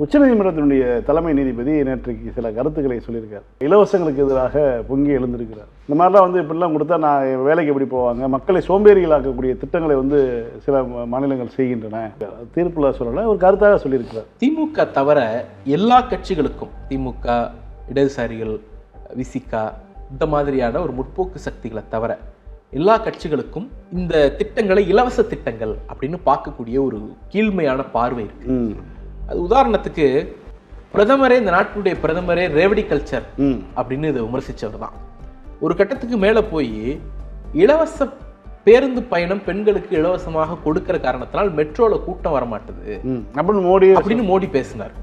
உச்சநீதிமன்றத்தினுடைய தலைமை நீதிபதி நேற்றைக்கு சில கருத்துக்களை சொல்லியிருக்கார். இலவசங்களுக்கு எதிராக பொங்கி எழுந்திருக்கிறார். இந்த மாதிரிலாம் இப்படிலாம் கொடுத்தா நான் வேலைக்கு எப்படி போவாங்க, மக்களை சோம்பேறிகளாக்கக்கூடிய திட்டங்களை சில மாநிலங்கள் செய்கின்றன. தீர்ப்புல சொல்லலை, ஒரு கருத்தாக சொல்லியிருக்கிறார். திமுக தவிர எல்லா கட்சிகளுக்கும், திமுக, இடதுசாரிகள், விசிகா, இந்த மாதிரியான ஒரு முற்போக்கு சக்திகளை தவிர எல்லா கட்சிகளுக்கும் இந்த திட்டங்களை இலவச திட்டங்கள் அப்படின்னு பார்க்கக்கூடிய ஒரு கீழ்மையான பார்வை இருக்கு. அது உதாரணத்துக்கு பிரதமரே, இந்த நாட்டுடைய பிரதமரே ரேவடி கல்ச்சர் அப்படின்னு இதை விமர்சிச்சவர் தான். ஒரு கட்டத்துக்கு மேல போய் இலவச பேருந்து பயணம் பெண்களுக்கு இலவசமாக கொடுக்கிற காரணத்தினால் மெட்ரோல கூட்டம் வரமாட்டுது அப்படின்னு மோடி பேசினார்.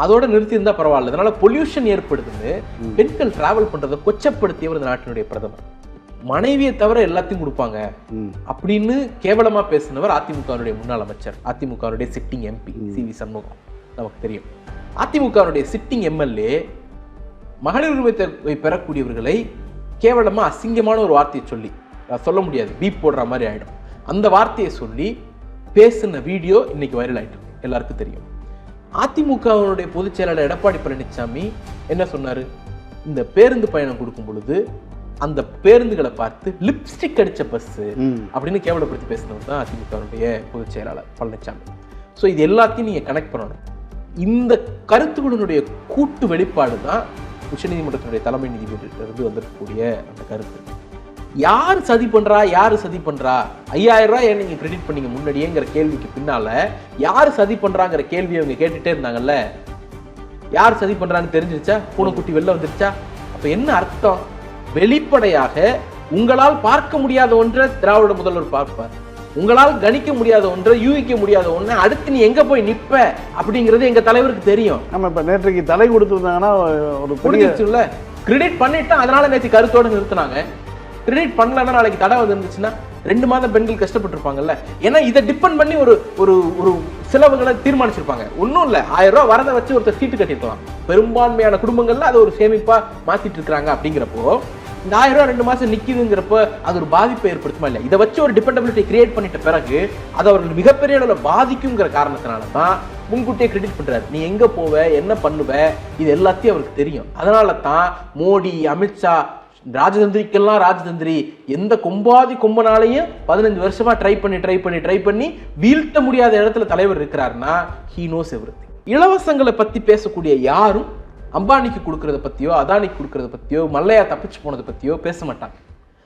அதோட நிறுத்தி இருந்தா பரவாயில்ல, அதனால பொல்யூஷன் ஏற்படுதுன்னு பெண்கள் டிராவல் பண்றதை கொச்சப்படுத்தியவர் இந்த நாட்டினுடைய பிரதமர். மனைவியை தவிர எல்லாத்தையும் கொடுப்பாங்க அப்படின்னு கேவலமா பேசினவர் அதிமுகவுடைய முன்னாள் அமைச்சர், அதிமுகவுடைய சிட்டிங் எம்பி சி.வி. சண்முகம். நமக்கு தெரியும், அதிமுகவுடைய சிட்டிங் எம்எல்ஏ மகளிர் உரிமை பெறக்கூடியவர்களை கேவலமா அசிங்கமான ஒரு வார்த்தையை சொல்லி, சொல்ல முடியாது, பீப் போடுற மாதிரி ஆயிடும், அந்த வார்த்தையை சொல்லி பேசின வீடியோ இன்னைக்கு வைரல் ஆயிட்டு இருக்கு, எல்லாருக்கும் தெரியும். அதிமுகவுடைய பொதுச் செயலாளர் எடப்பாடி பழனிசாமி என்ன சொன்னாரு? இந்த பேருந்து பயணம் கொடுக்கும் பொழுது அந்த பேருந்துகளை பார்த்து லிப்ஸ்டிக் அடிச்ச பஸ் அப்படின்னு கேவலப்படுத்தி பேசினது தான் அதிமுகவுடைய பொதுச் செயலாளர் பழனிசாமி. ஸோ இது எல்லாத்தையும் நீங்க கனெக்ட் பண்ணணும். இந்த கருத்துக்களுடைய கூட்டு வெளிப்பாடு தான் உச்சநீதிமன்றத்தினுடைய தலைமை நீதிபதியிலிருந்து வந்திருக்கக்கூடிய அந்த கருத்து. யார் சதி பண்றா, யாரு சதி பண்றா, 5000 ரூபாய் ஏன் நீங்க கிரெடிட் பண்ணீங்க முன்னாடியேங்கிற கேள்விக்கு பின்னால யாரு சதி பண்றாங்கிற கேள்வியை அவங்க கேட்டுட்டே இருந்தாங்கல்ல. யார் சதி பண்றான்னு தெரிஞ்சிருச்சா? பூனைக்குட்டி வெளில வந்துருச்சா? அப்ப என்ன அர்த்தம்? வெளிப்படையாக உங்களால் பார்க்க முடியாத ஒன்றை திராவிட முதல்வர் பார்ப்பார், உங்களால் கணிக்க முடியாத ஒன்றை, யூகிக்க முடியாத ஒன்றை அடுத்து நீ எங்க போய் நிப்ப அப்படிங்கிறது எங்க தலைவருக்கு தெரியும். நம்ம இப்ப நேற்றைக்கு தலை கொடுத்துருந்தாங்கன்னா ஒரு புரிஞ்சிருச்சுல்ல. கிரெடிட் பண்ணிட்டா, அதனால நேற்று கருத்தோடு நிறுத்தினாங்க. கிரெடிட் பண்ணலன்னா நாளைக்கு தடை வந்துருந்துச்சுன்னா 2 மாதம் பெண்கள் கஷ்டப்பட்டிருப்பாங்கல்ல. ஏன்னா இதை டிபெண்ட் பண்ணி ஒரு ஒரு செலவுகளை தீர்மானிச்சிருப்பாங்க. ஒன்றும் இல்லை, 1000 ரூபாய் வரதை வச்சு ஒருத்தர் சீட்டு கட்டிருக்கலாம். பெரும்பான்மையான குடும்பங்கள்ல அது ஒரு சேமிப்பா மாத்திட்டு இருக்கிறாங்க. அப்படிங்கிறப்போ இந்த 1000 ரூபாய் 2 மாசம் நிக்குதுங்கிறப்ப அது ஒரு பாதிப்பை ஏற்படுத்துமா இல்லை? இதை வச்சு ஒரு டிபெண்டபிலிட்டி கிரியேட் பண்ணிட்ட பிறகு அது அவர்கள் மிகப்பெரிய அளவில் பாதிக்குங்கிற காரணத்தினால தான் முன்கூட்டியே கிரெடிட் பண்றாரு. நீ எங்க போவ, என்ன பண்ணுவ, இது எல்லாத்தையும் அவருக்கு தெரியும். அதனால தான் மோடி, அமித்ஷா, ராஜதந்திரிக்கெல்லாம் ராஜதந்திரி, எந்த கொம்பாதி கொம்பனாலையும் 15 வருஷமா ட்ரை பண்ணி வீழ்த்த முடியாத இடத்துல தலைவர் இருக்கிறாருன்னா he knows everything. இலவசங்களை பத்தி பேசக்கூடிய யாரும் அம்பானிக்கு கொடுக்கறத பத்தியோ, அதானிக்கு கொடுக்கறத பத்தியோ, மல்லையா தப்பிச்சு போனதை பத்தியோ பேச மாட்டாங்க.